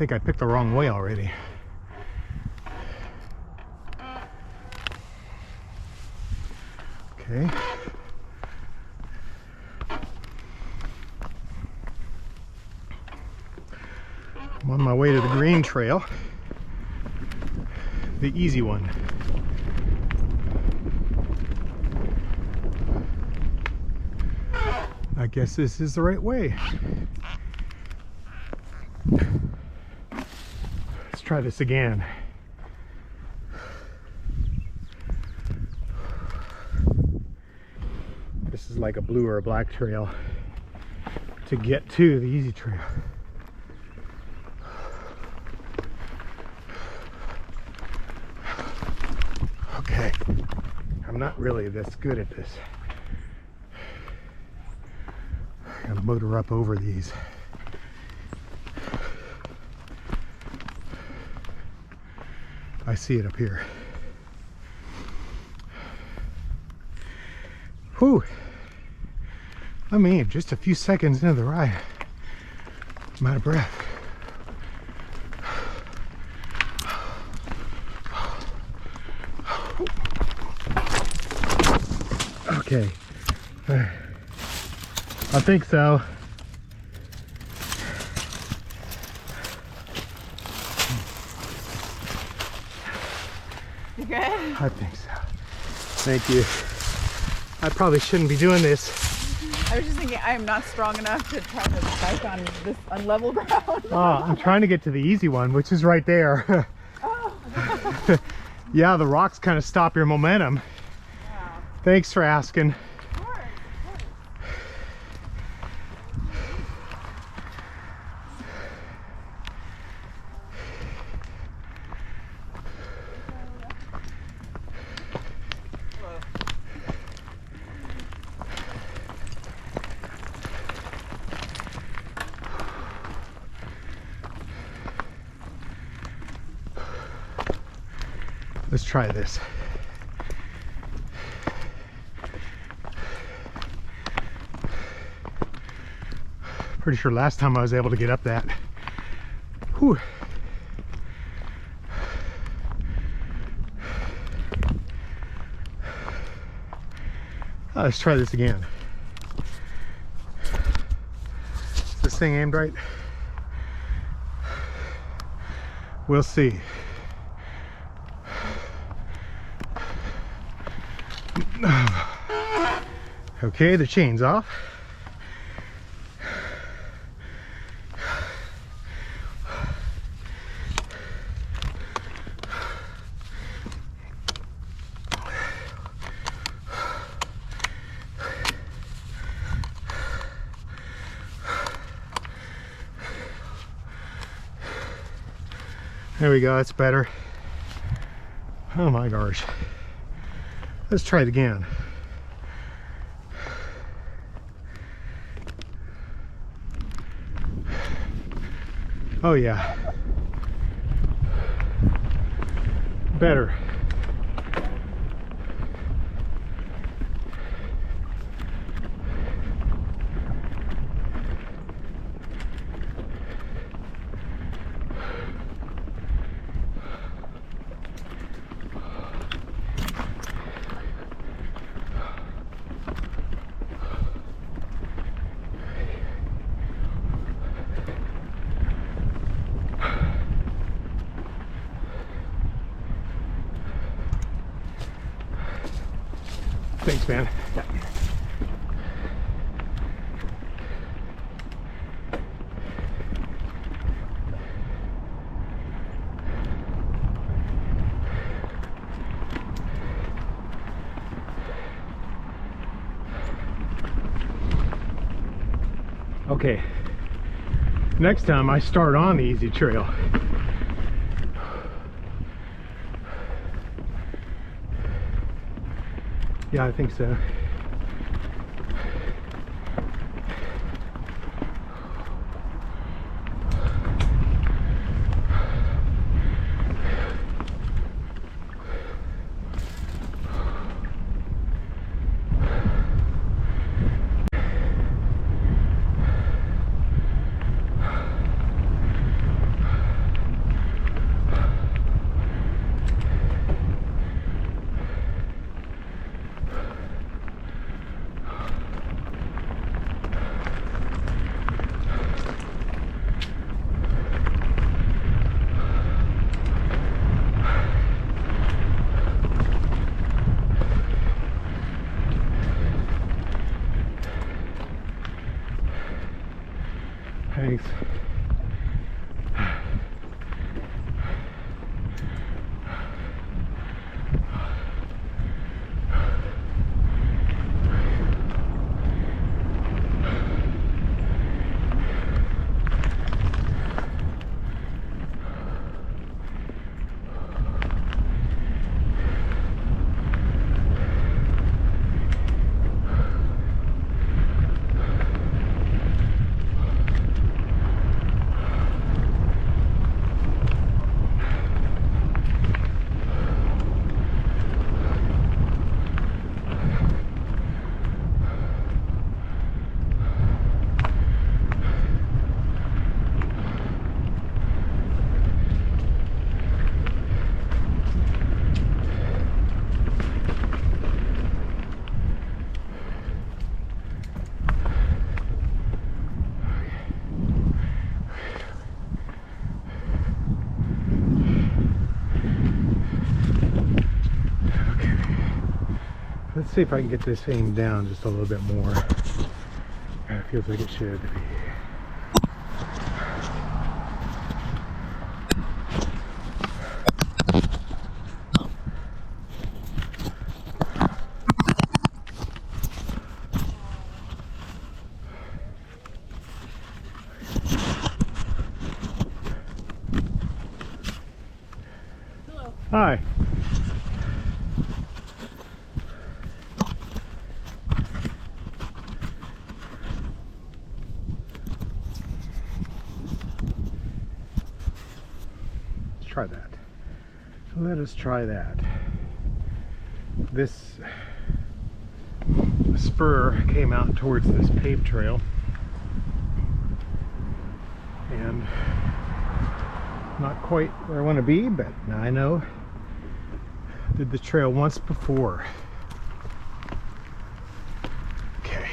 think I picked the wrong way already. Okay. I'm on my way to the green trail, the easy one. I guess this is the right way. Let's try this again. This is like a blue or a black trail to get to the easy trail. Okay, I'm not really this good at this. I'm gonna motor up over these. I see it up here. Whew. I mean, just a few seconds into the ride, I'm out of breath. Okay. I think so. You good? I think so. Thank you. I probably shouldn't be doing this. I was just thinking, I am not strong enough to try to bike on this unlevel ground. Oh, I'm trying to get to the easy one, which is right there. Oh. Yeah, the rocks kind of stop your momentum. Wow. Thanks for asking. Of course. Let's try this. Pretty sure last time I was able to get up that. Whew. Let's try this again. Is this thing aimed right? We'll see. Okay, the chain's off. There we go, that's better. Oh my gosh. Let's try it again. Oh yeah. Better. Thanks, man. Yeah. Okay, next time I start on the easy trail. Yeah, I think so. Let's see if I can get this aimed down just a little bit more. It feels like it should. Hello. Hi. Try that. Let us try that. This spur came out towards this paved trail, and not quite where I want to be, but now I know. Did the trail once before. Okay.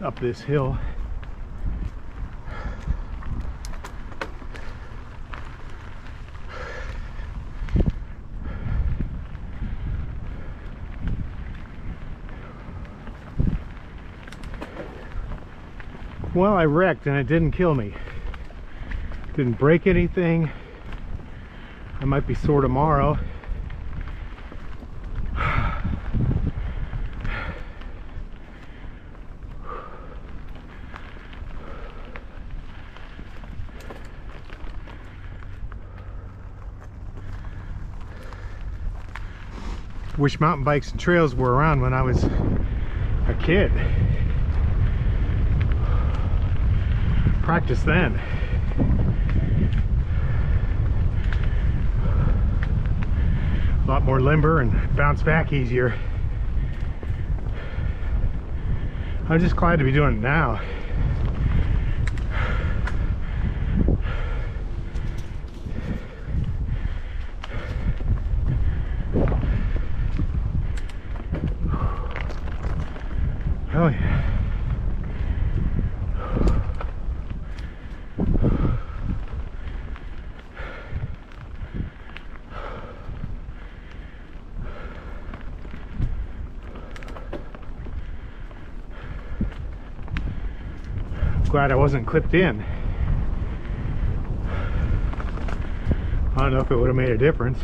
Up this hill. Well, I wrecked and it didn't kill me. Didn't break anything. I might be sore tomorrow. Wish mountain bikes and trails were around when I was a kid. Practice then. A lot more limber and bounce back easier. I'm just glad to be doing it now. Oh yeah. Glad I wasn't clipped in. I don't know if it would have made a difference.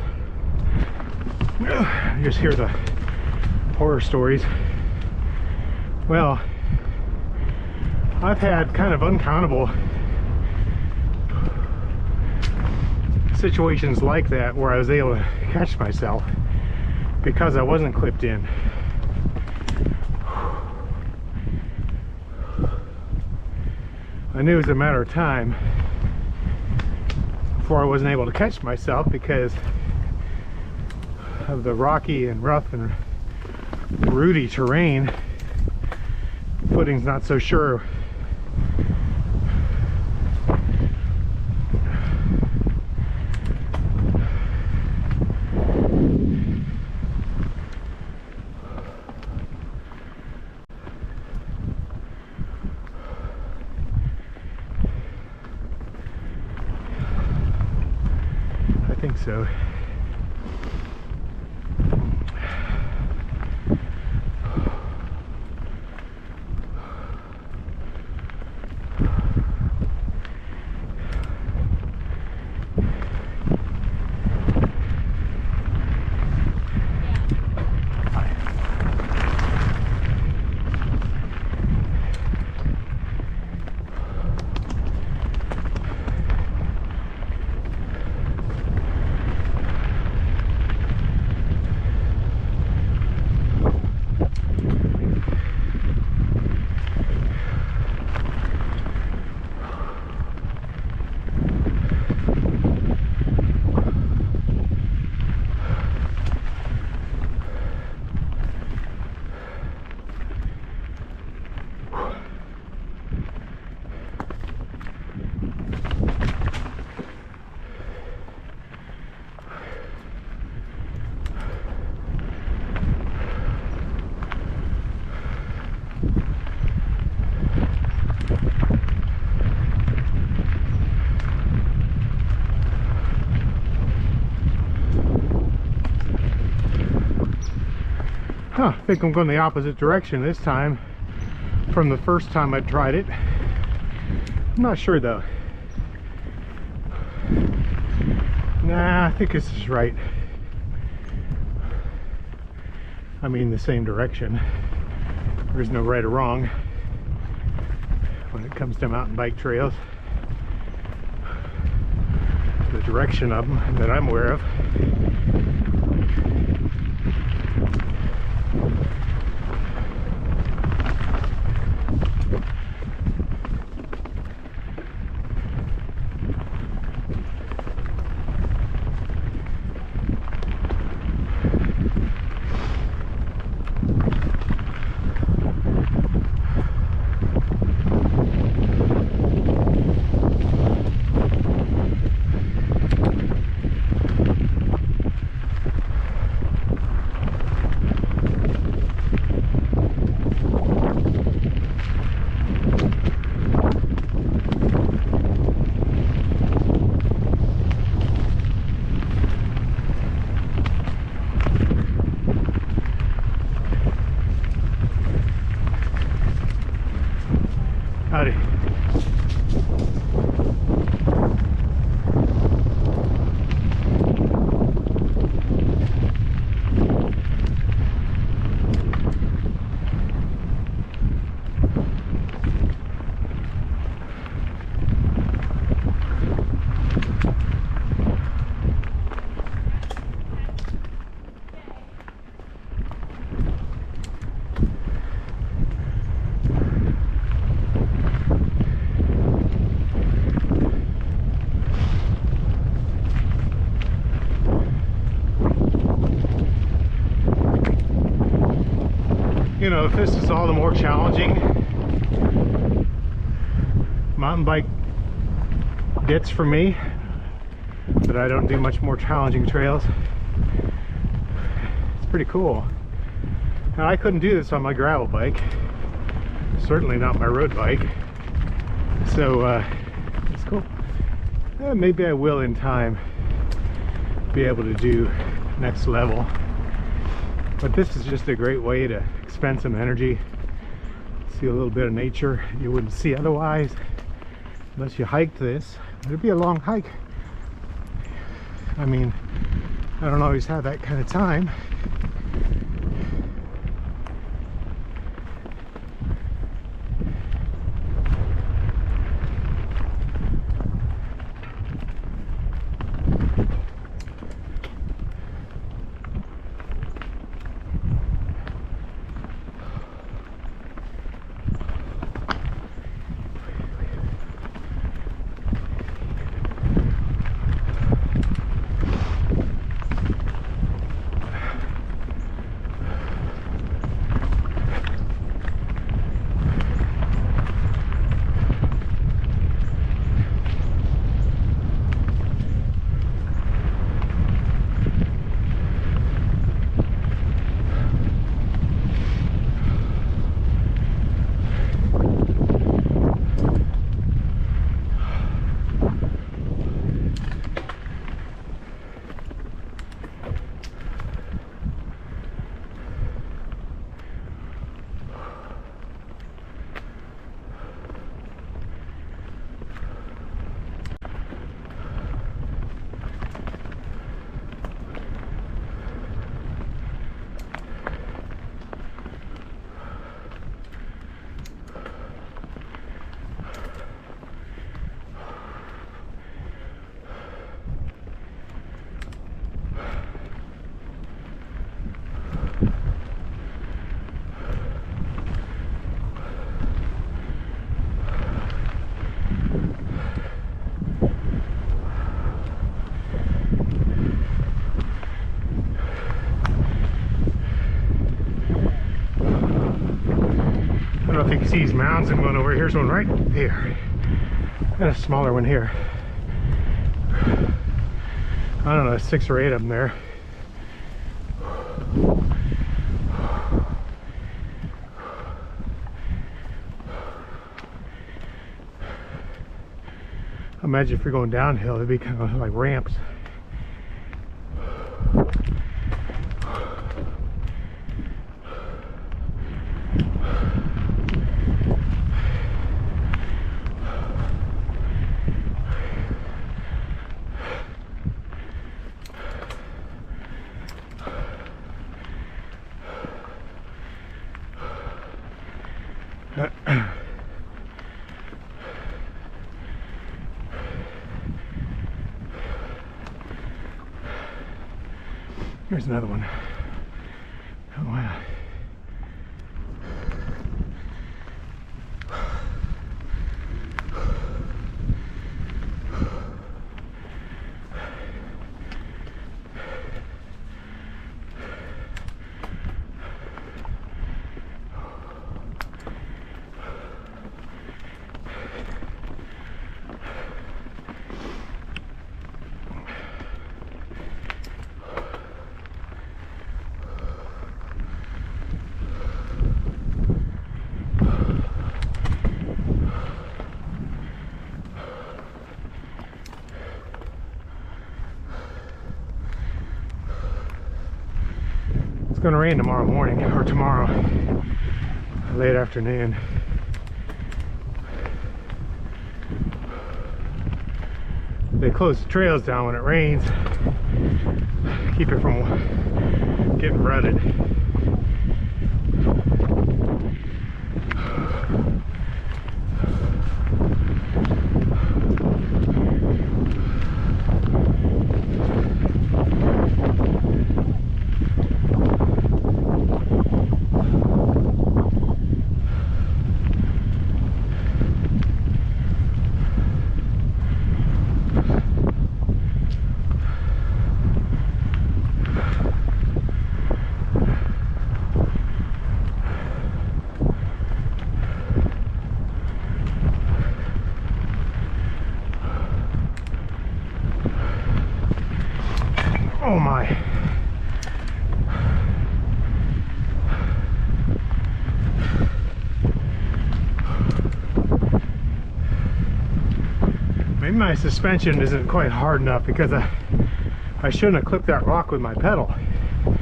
You just hear the horror stories. Well, I've had kind of uncountable situations like that where I was able to catch myself because I wasn't clipped in. I knew it was a matter of time before I wasn't able to catch myself because of the rocky and rough and rooty terrain. Footing's not so sure. I think so. Huh, I think I'm going the opposite direction this time from the first time I tried it. I'm not sure though. Nah, I think this is right. I mean the same direction. There's no right or wrong when it comes to mountain bike trails. The direction of them that I'm aware of. Howdy. You know, if this is all the more challenging mountain bike gets for me, but I don't do much more challenging trails, it's pretty cool. Now, I couldn't do this on my gravel bike, certainly not my road bike, so it's cool. Maybe I will in time be able to do next level, but this is just a great way to expend some energy, see a little bit of nature you wouldn't see otherwise unless you hiked this. It'd be a long hike. I mean, I don't always have that kind of time. I don't think you see these mounds I'm going over. Here's one right here. Got a smaller one here. I don't know, 6 or 8 of them there. Imagine if you're going downhill, it'd be kind of like ramps. Here's another one. Oh wow. It's gonna rain tomorrow morning, or tomorrow late afternoon. They close the trails down when it rains, keep it from getting rutted. Oh my. Maybe my suspension isn't quite hard enough because I shouldn't have clipped that rock with my pedal. I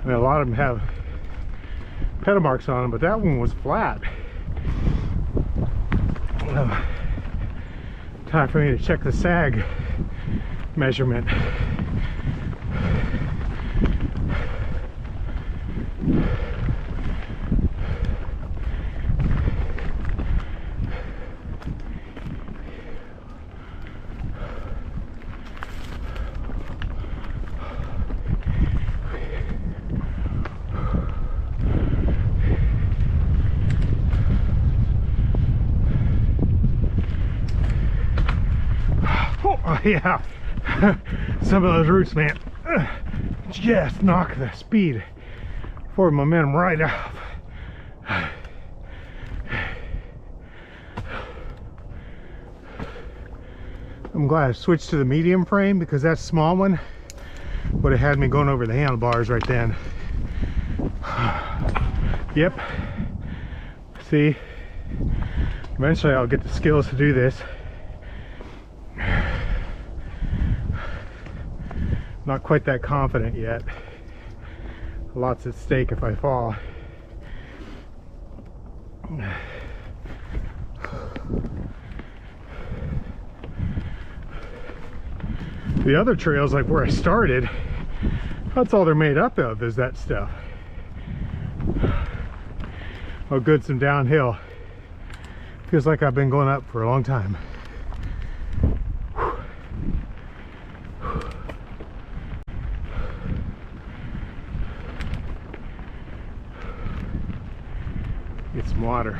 mean, a lot of them have pedal marks on them, but that one was flat. Time for me to check the sag measurement. Oh, yeah. Some of those roots, man, just knock the speed forward momentum right off. I'm glad I switched to the medium frame because that small one would have had me going over the handlebars right then. Yep. See, eventually I'll get the skills to do this. Not quite that confident yet. Lots at stake if I fall. The other trails, like where I started, that's all they're made up of, is that stuff. Oh good, some downhill. Feels like I've been going up for a long time. Get some water.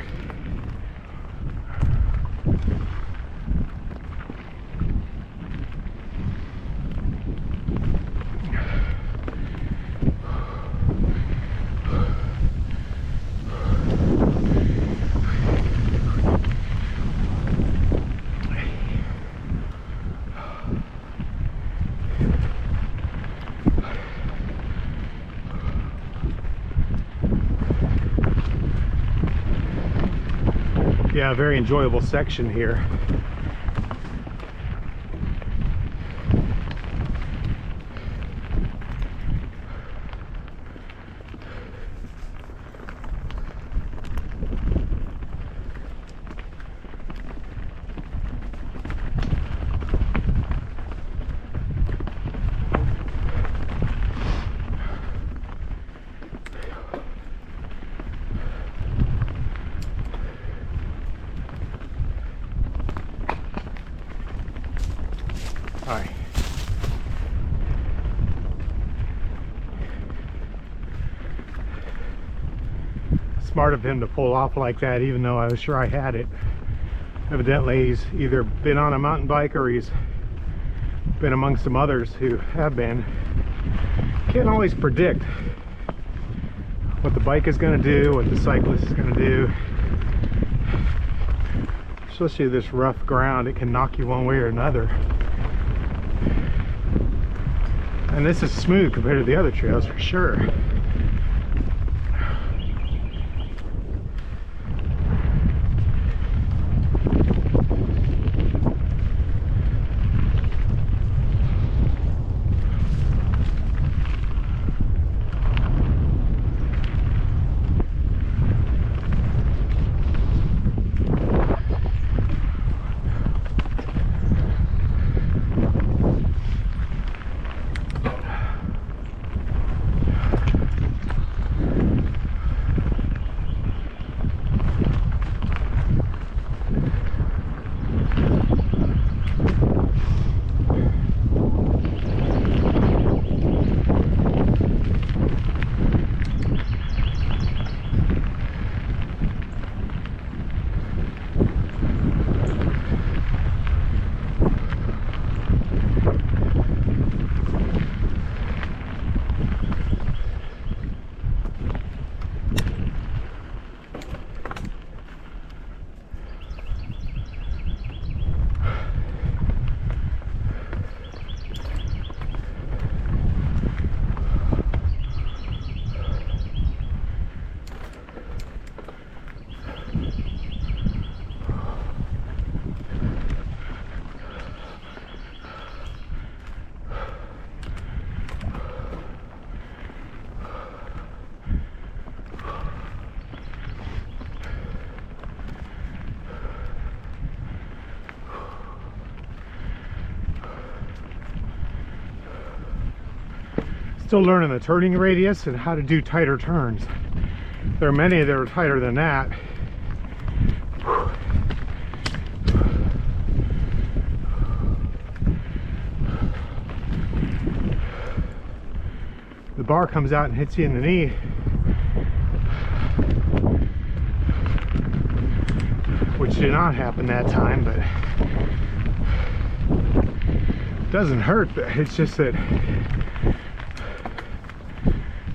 Yeah, very enjoyable section here. All right. smart of him to pull off like that, even though I was sure I had it. Evidently he's either been on a mountain bike or he's been among some others who have been. Can't always predict what the bike is going to do, what the cyclist is going to do. Especially this rough ground, it can knock you one way or another. And this is smooth compared to the other trails for sure. Still learning the turning radius and how to do tighter turns. There are many that are tighter than that. The bar comes out and hits you in the knee. Which did not happen that time, but it doesn't hurt. But it's just that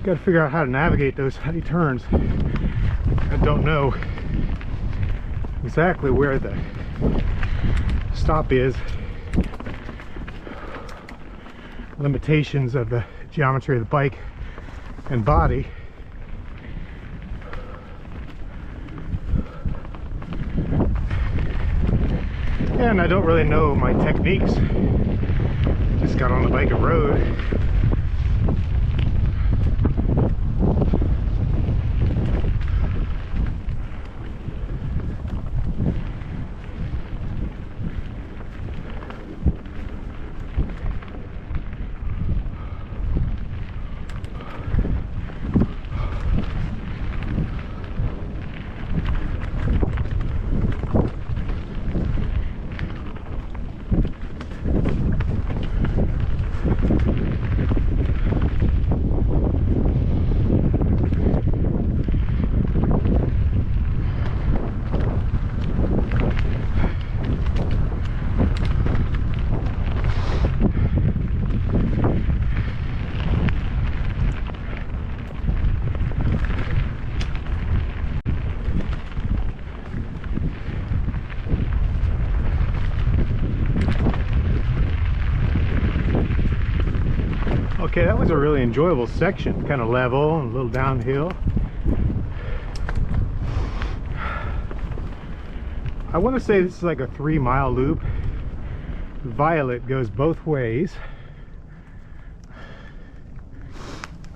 got to figure out how to navigate those tight turns. I don't know exactly where the stop is. Limitations of the geometry of the bike and body. And I don't really know my techniques. Just got on the bike and rode. Okay, that was a really enjoyable section, kind of level and a little downhill. I want to say this is like a 3-mile loop. Violet goes both ways.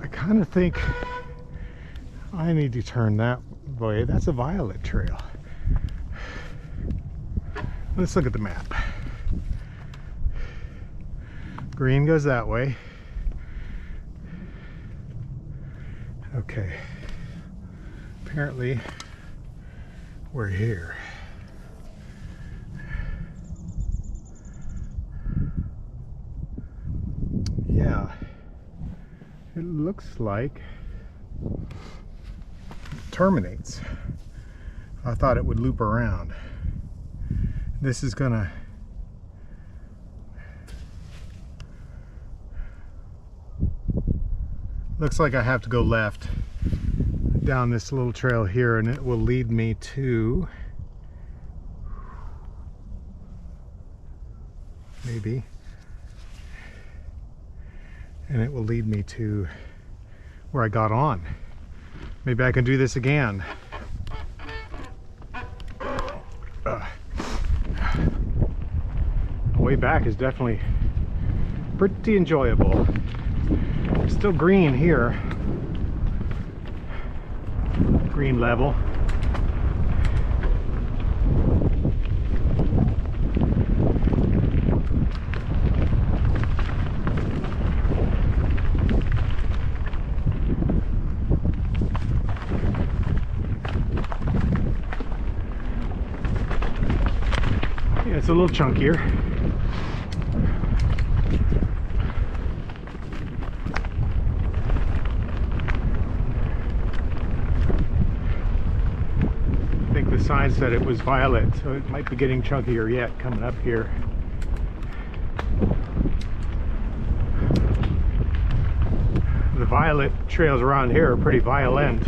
I kind of think I need to turn that way. That's a Violet trail. Let's look at the map. Green goes that way. Okay, apparently we're here. Yeah, it looks like, terminates. I thought it would loop around. This is gonna looks like I have to go left down this little trail here, and it will lead me to maybe, and it will lead me to where I got on. Maybe I can do this again. The way back is definitely pretty enjoyable. Still green here, green level. Yeah, it's a little chunkier. The sign said it was violet, so it might be getting chunkier yet coming up here. The violet trails around here are pretty violent,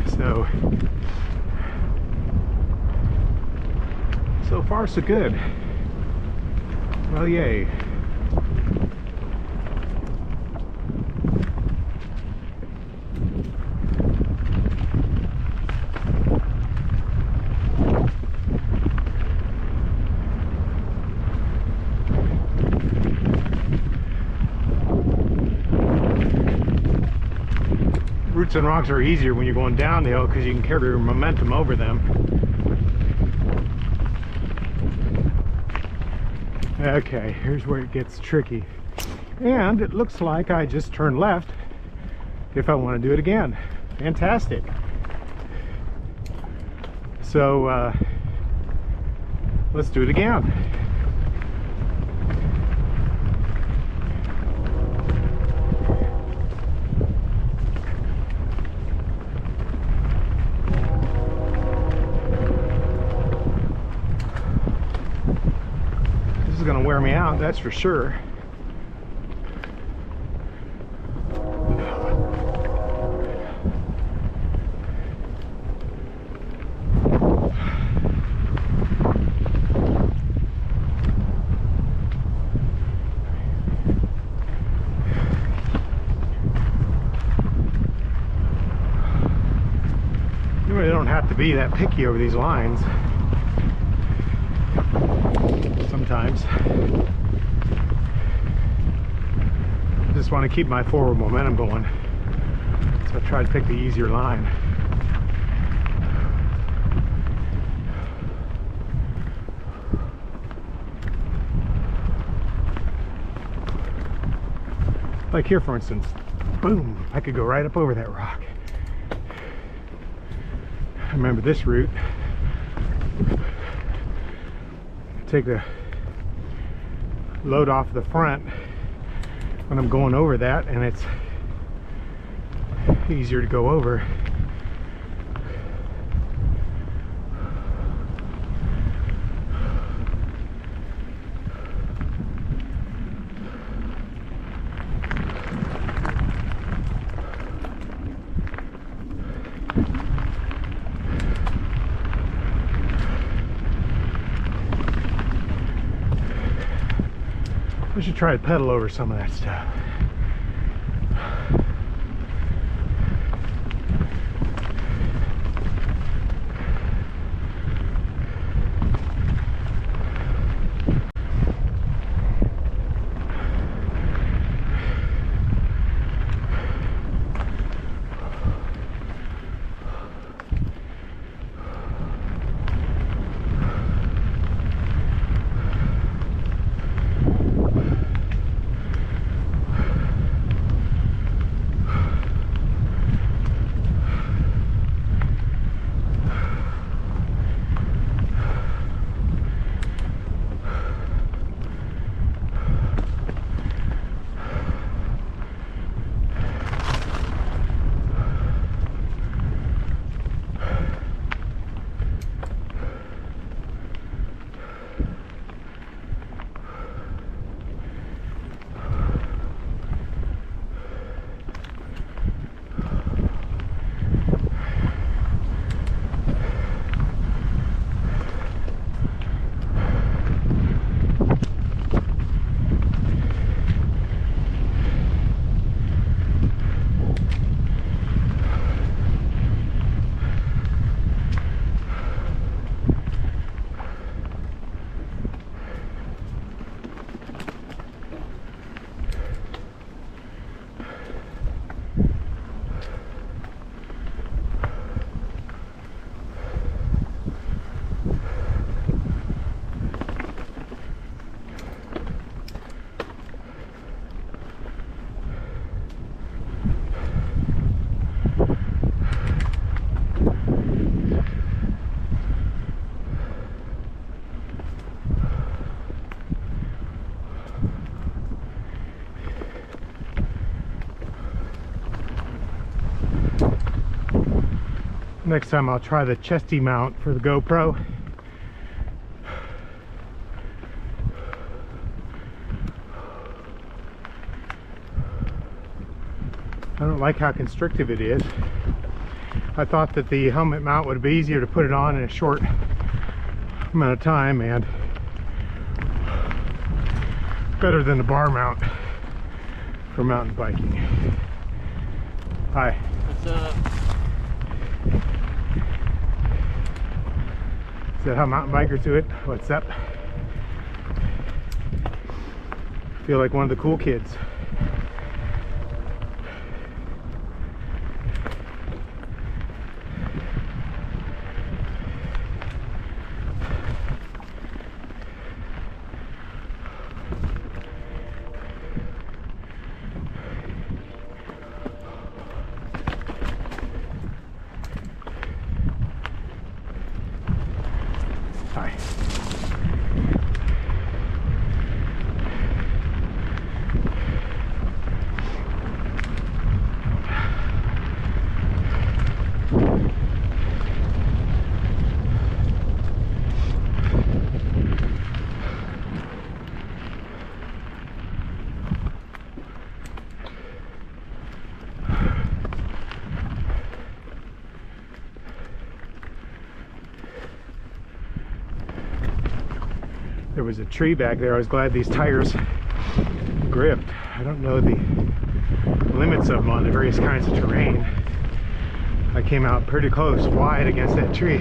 so far so good. Well, yay. Roots and rocks are easier when you're going downhill because you can carry your momentum over them. Okay, here's where it gets tricky. And it looks like I just turned left if I want to do it again. Fantastic. So let's do it again. Going to wear me out, that's for sure. You really don't have to be that picky over these lines. Sometimes I just want to keep my forward momentum going, so I try to pick the easier line. Like here, for instance, boom, I could go right up over that rock. I remember this route. Take the load off the front when I'm going over that, and it's easier to go over. I should try to pedal over some of that stuff. Next time I'll try the chesty mount for the GoPro. I don't like how constrictive it is. I thought that the helmet mount would be easier to put it on in a short amount of time and better than the bar mount for mountain biking. Hi. What's up? Is that how mountain bikers do it? What's up? Feel like one of the cool kids. Hi. There was a tree back there. I was glad these tires gripped. I don't know the limits of them on the various kinds of terrain. I came out pretty close, wide against that tree.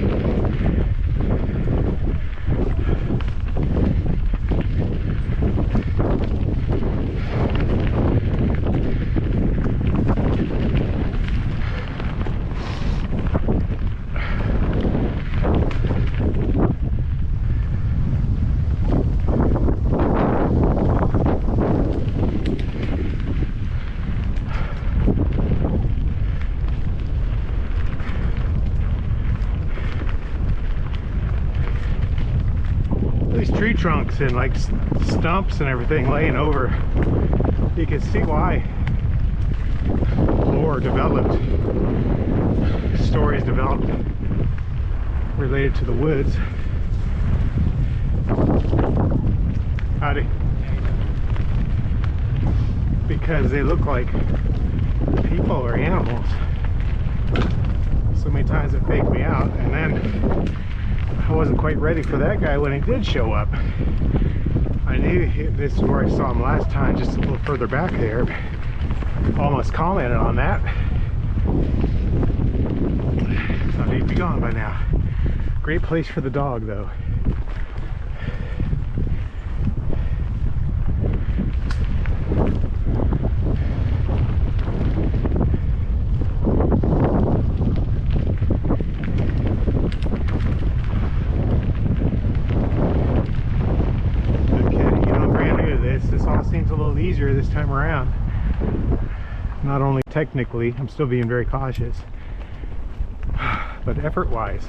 Tree trunks and like stumps and everything laying over. You can see why lore developed, stories developed related to the woods. Howdy. Because they look like people or animals. So many times it faked me out, and then I wasn't quite ready for that guy when he did show up. I knew this is where I saw him last time, just a little further back there. Almost commented on that. Thought he'd be gone by now. Great place for the dog, though. Seems a little easier this time around. Not only technically, I'm still being very cautious, but effort wise.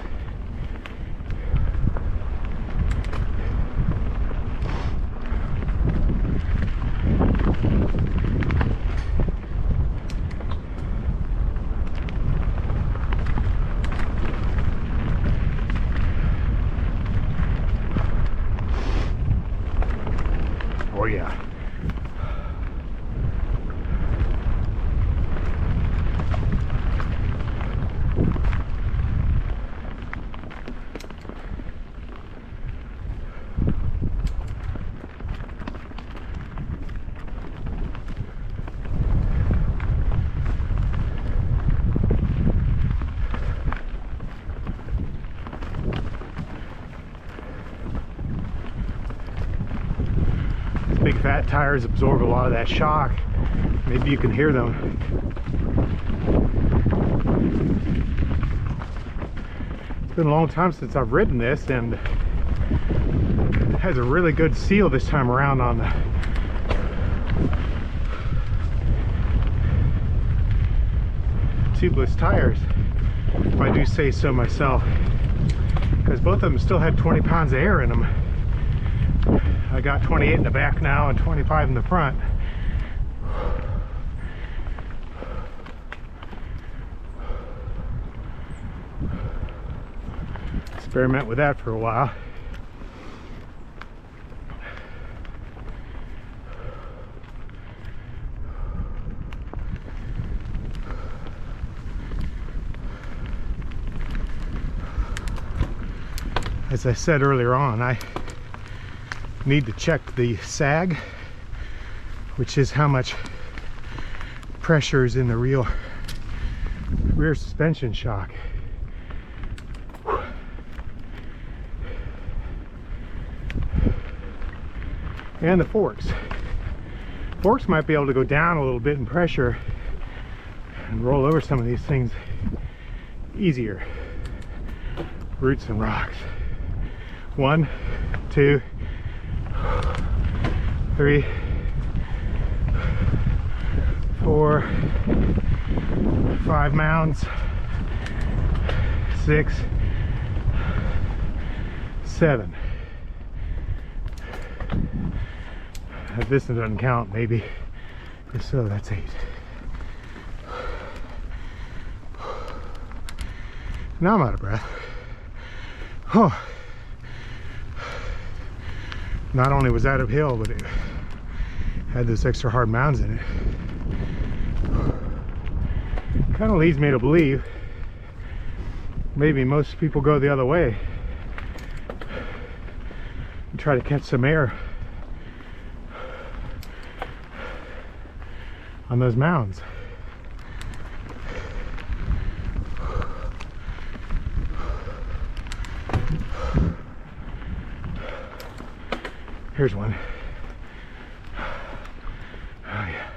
Oh yeah. Big fat tires absorb a lot of that shock. Maybe you can hear them. It's been a long time since I've ridden this, and it has a really good seal this time around on the tubeless tires, if I do say so myself, because both of them still had 20 pounds of air in them. I got 28 in the back now and 25 in the front. Experiment with that for a while. As I said earlier on, I need to check the sag, which is how much pressure is in the rear suspension shock. And the forks. Forks might be able to go down a little bit in pressure and roll over some of these things easier. Roots and rocks. 1, 2, 3, 4, 5 mounds, 6, 7. If this doesn't count, maybe. If so, that's 8. Now I'm out of breath. Oh. Not only was that uphill, but it had those extra hard mounds in it. Kind of leads me to believe maybe most people go the other way and try to catch some air on those mounds. Here's one. Oh yeah.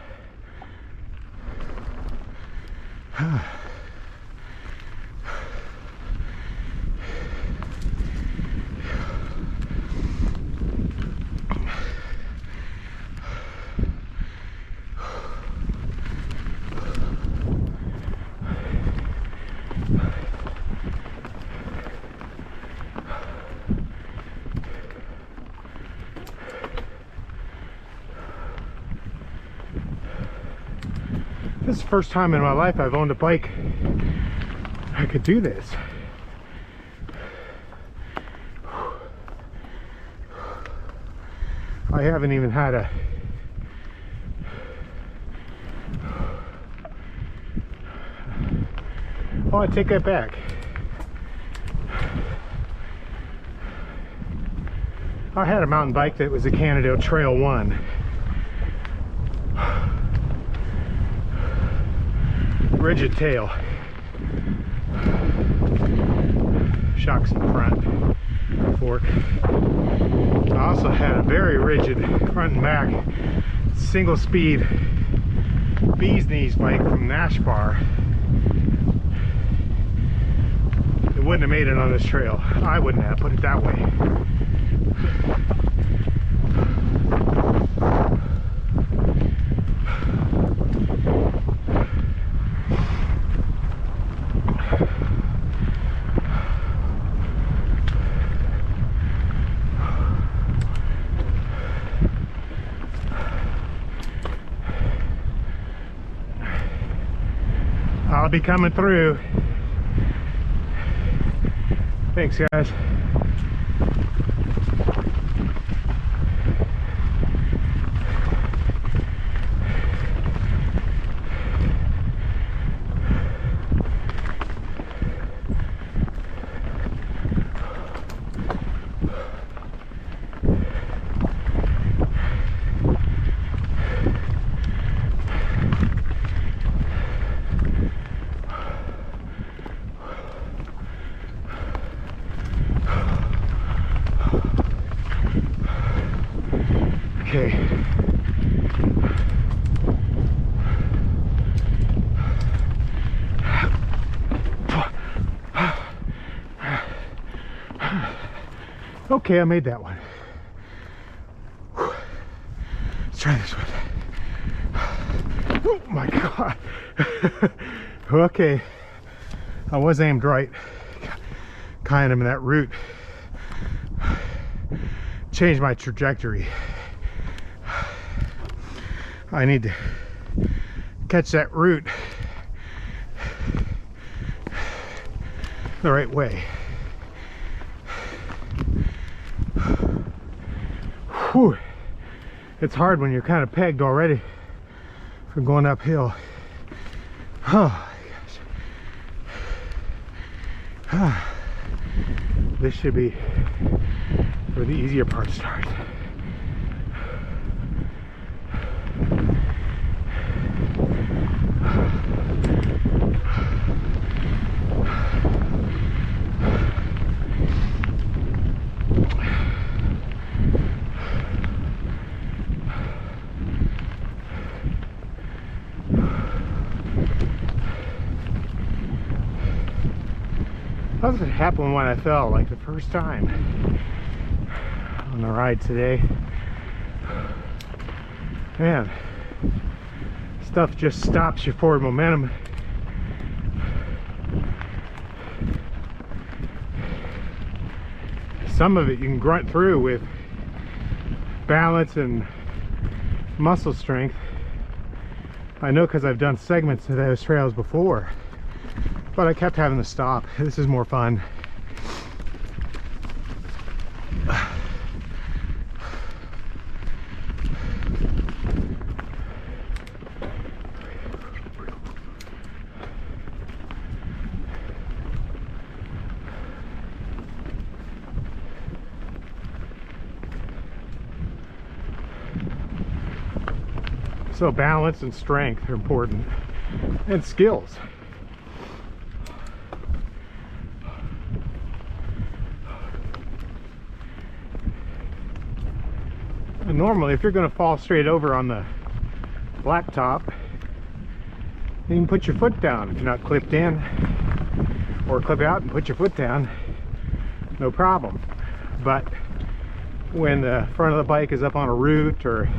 This is the first time in my life I've owned a bike I could do this. I haven't even had a oh, I take that back. I had a mountain bike that was a Cannondale Trail 1. Rigid tail, shocks in the front, fork. I also had a very rigid front and back single speed bee's knees bike from Nash Bar. It wouldn't have made it on this trail. I wouldn't have, put it that way. I'll be coming through. Thanks, guys. Okay. Okay, I made that one. Let's try this one. Oh my God. Okay. I was aimed right. Kind of in that route. Changed my trajectory. I need to catch that root the right way. Whew. It's hard when you're kind of pegged already for going uphill. Oh my gosh. This should be where the easier part starts. How does it happen when I fell, like the first time on the ride today? Man, stuff just stops your forward momentum. Some of it you can grunt through with balance and muscle strength. I know because I've done segments of those trails before. But I kept having to stop. This is more fun. So balance and strength are important, and skills. And normally, if you're going to fall straight over on the blacktop, you can put your foot down if you're not clipped in, or clip out and put your foot down, no problem. But when the front of the bike is up on a root, or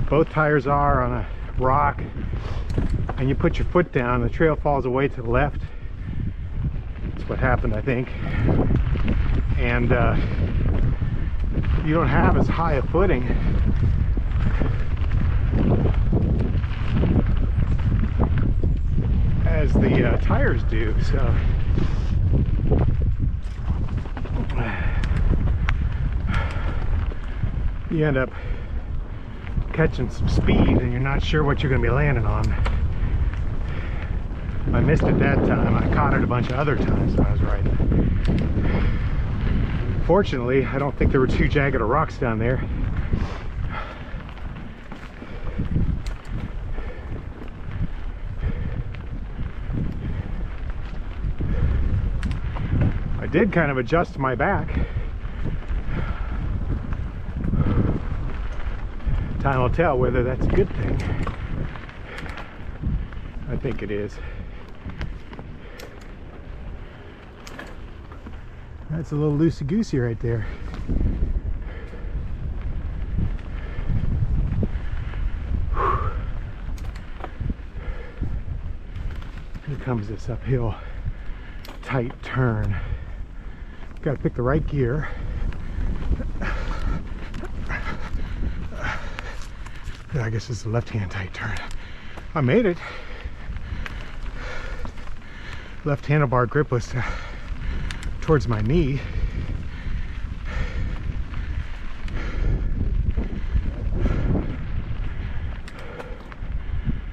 both tires are on a rock, and you put your foot down, the trail falls away to the left. That's what happened, I think. And you don't have as high a footing as the tires do, so you end up catching some speed and you're not sure what you're going to be landing on. I missed it that time. I caught it a bunch of other times when I was riding. Fortunately, I don't think there were too jagged of rocks down there. I did kind of adjust my back. Time will tell whether that's a good thing. I think it is. That's a little loosey-goosey right there. Here comes this uphill tight turn. Got to pick the right gear. I guess it's a left-hand tight turn. I made it. Left handlebar grip was towards my knee.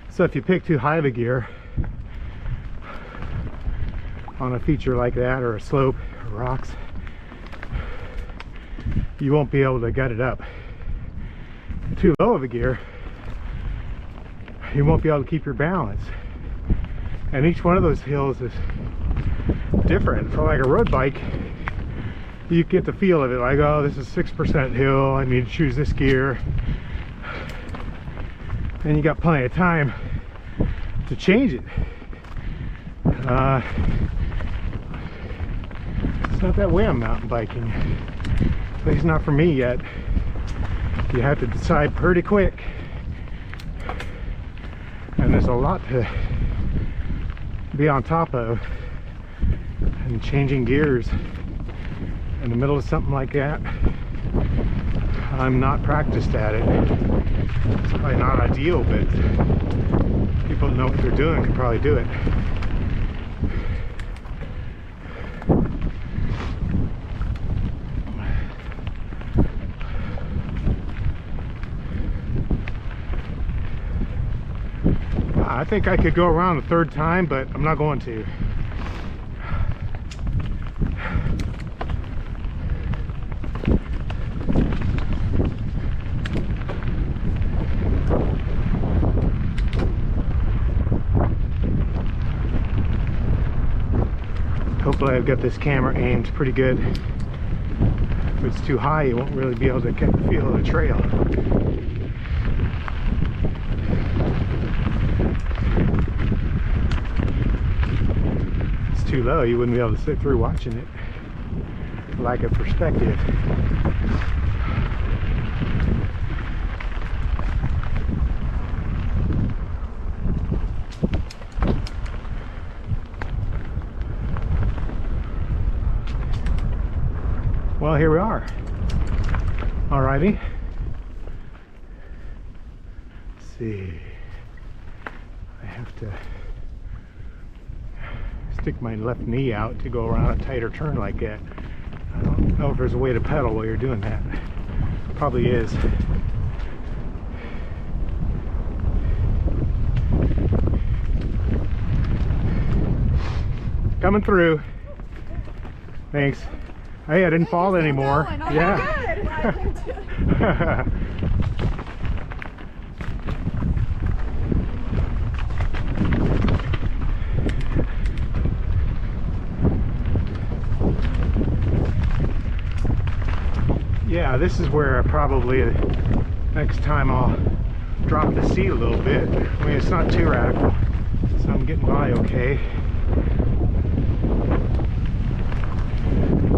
So if you pick too high of a gear on a feature like that, or a slope or rocks, you won't be able to gut it up. Too low of a gear, you won't be able to keep your balance. And each one of those hills is different. For like a road bike, you get the feel of it, like, oh, this is 6% hill, I need to choose this gear. And you got plenty of time to change it. It's not that way on mountain biking. At least not for me yet. You have to decide pretty quick. And there's a lot to be on top of. And changing gears in the middle of something like that, I'm not practiced at it. It's probably not ideal, but people that know what they're doing can probably do it. I think I could go around a third time, but I'm not going to. Hopefully I've got this camera aimed pretty good. If it's too high, you won't really be able to get the feel of the trail. If it's too low, you wouldn't be able to sit through watching it. Lack of perspective. Well, here we are. Alrighty. Let's see. I have to stick my left knee out to go around a tighter turn like that. I don't know if there's a way to pedal while you're doing that. Probably is. Coming through. Thanks. Hey, I didn't fall anymore. Yeah. Yeah, this is where probably next time I'll drop the seat a little bit. I mean, it's not too radical, so I'm getting by okay.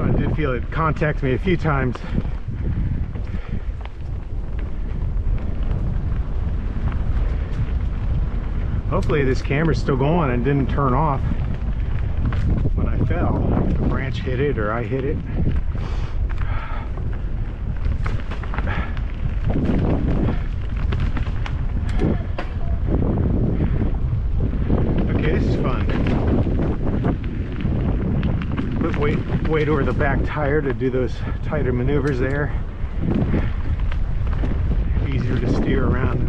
I did feel it contact me a few times. Hopefully this camera's still going and didn't turn off when I fell. A branch hit it or I hit it. Okay, this is fun. Put weight over the back tire to do those tighter maneuvers there. Easier to steer around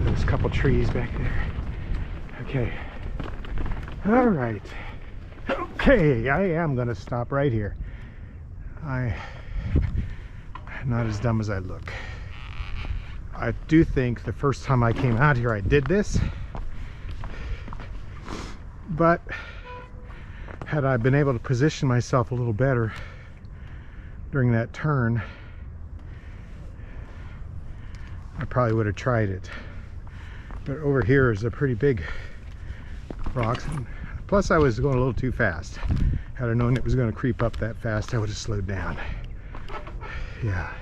those couple trees back there. Okay. All right. Okay, I am going to stop right here. I'm not as dumb as I look. I do think the first time I came out here I did this, but had I been able to position myself a little better during that turn, I probably would have tried it. But over here is a pretty big rocks, and plus I was going a little too fast. Had I known it was going to creep up that fast, I would have slowed down. Yeah.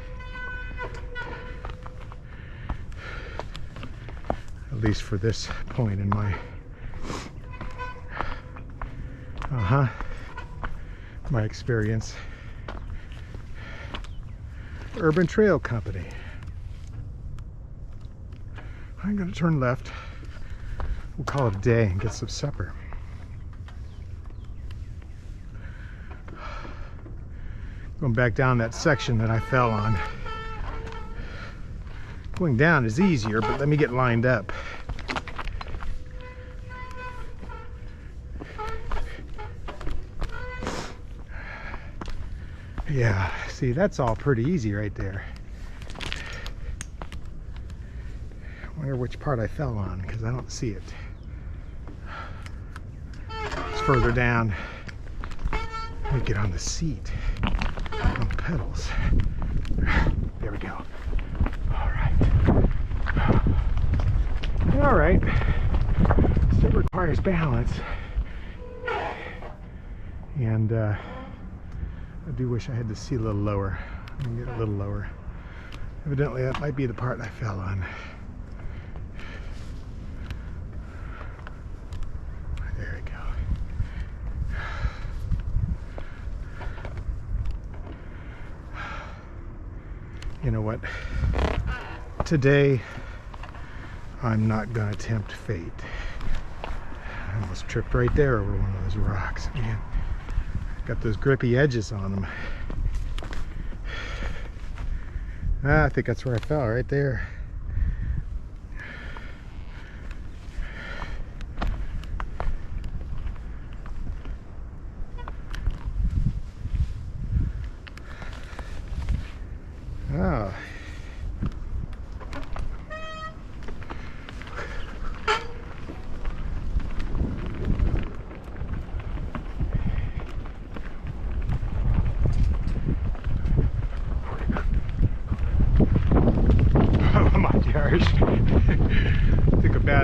At least for this point in my my experience. Urban Trail Company. I'm going to turn left. We'll call it a day and get some supper. Going back down that section that I fell on. Going down is easier, but let me get lined up. Yeah, see, that's all pretty easy right there. I wonder which part I fell on, because I don't see it. It's further down. Let me get on the seat, on the pedals. There we go. All right. Still requires balance. And I do wish I had the seat a little lower. I'm gonna get a little lower. Evidently that might be the part I fell on. There we go. You know what? Today I'm not gonna tempt fate. I almost tripped right there over one of those rocks. Man, got those grippy edges on them. I think that's where I fell, right there.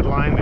that line